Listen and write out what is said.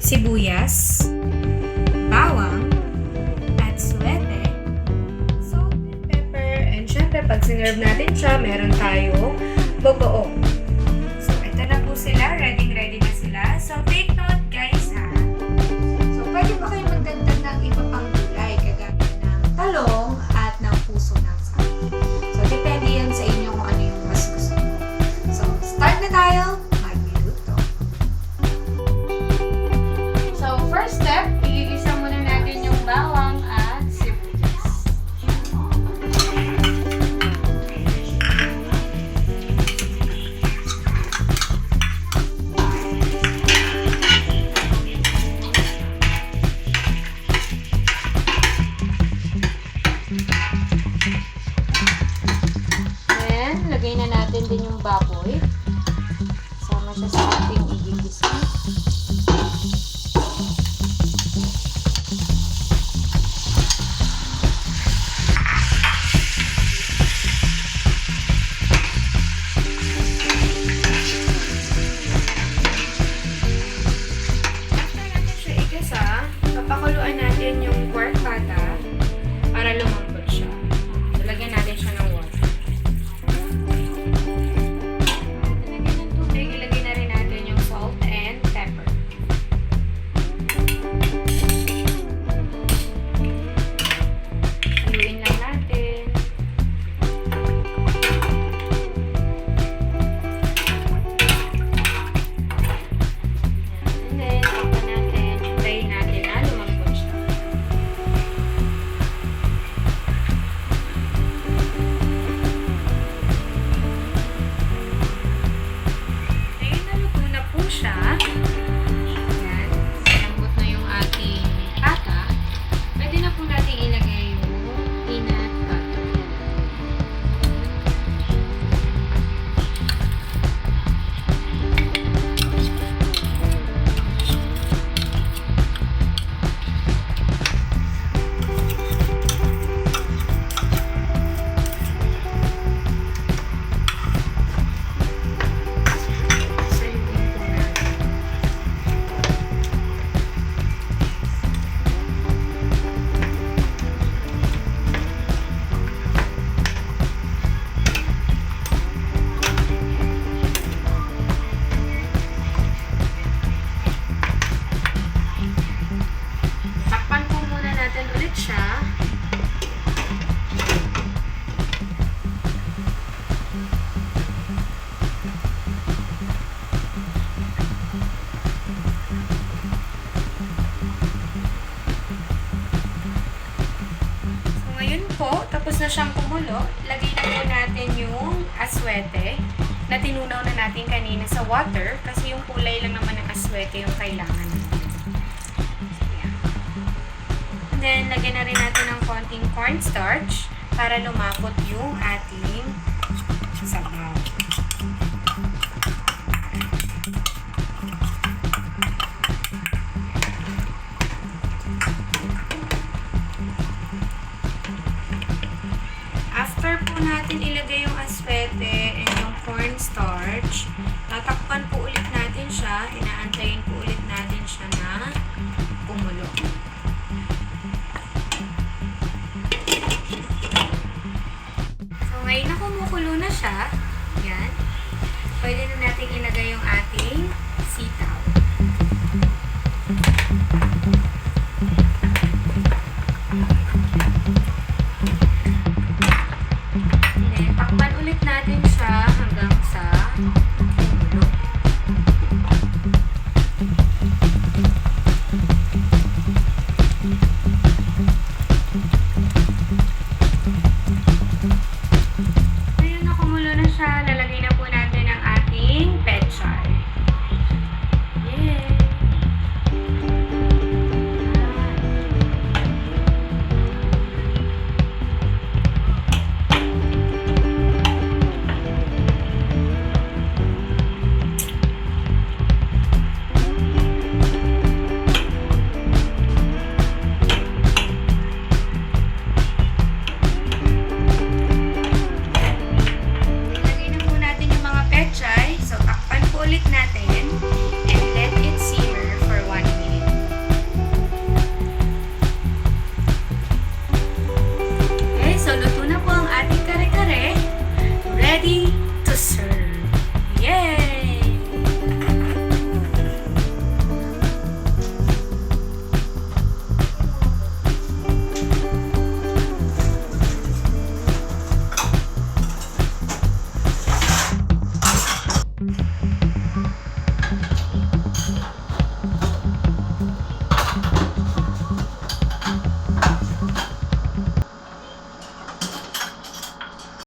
sibuyas, bawang, ATSUETE, salt and pepper, and syempre pag sinerve natin siya, meron tayong bagoong. So, ito na po sila. Ready na sila. So, take note guys ha. So, pwede pa kayo magdagdag ng iba pang gulay kagaya ng talong at ng puso ng saba. So, depende yan sa inyo kung ano yung mas gusto mo. So, start na tayo magluto. So, first step, igigisa muna natin yung bawang at sibuyas. Then, lagay na natin din yung baboy. Sama siya sa ating igigisa. Papakuluan natin yung pork pata para lumambot siya. So, lagyan natin siya ng water. Lagyan ng tubig, ilagay na rin natin yung salt and pepper. Haluin lang natin. And then, takpan natin. Hintayin natin na lumambot siya. Ngayon, naluto na po siya. Ayan. Lambot na yung ating pata. Pwede na po natin ilagay yung peanut butter. Saluin po natin. Takpan po muna natin ulit siya. So, ngayon po, tapos na siyang kumulo. Lagay na po natin yung aswete na tinunaw na natin kanina sa water kasi yung kulay lang naman ng aswete yung kailangan natin. So, yan. And then, lagyan na rin natin ng konting cornstarch para lumapot yung ating sabaw. After po natin ilagay yung aswete and yung cornstarch, tatakpan po ulit natin siya, inaantayin po ulit natin siya na kumulo. So ngayon na kumukulo na siya, yan, pwede na natin ilagay yung ating sitaw. Then, takpan ulit natin siya hanggang sa kumulo. Ngayon na kumulo na siya, lalagay na po natin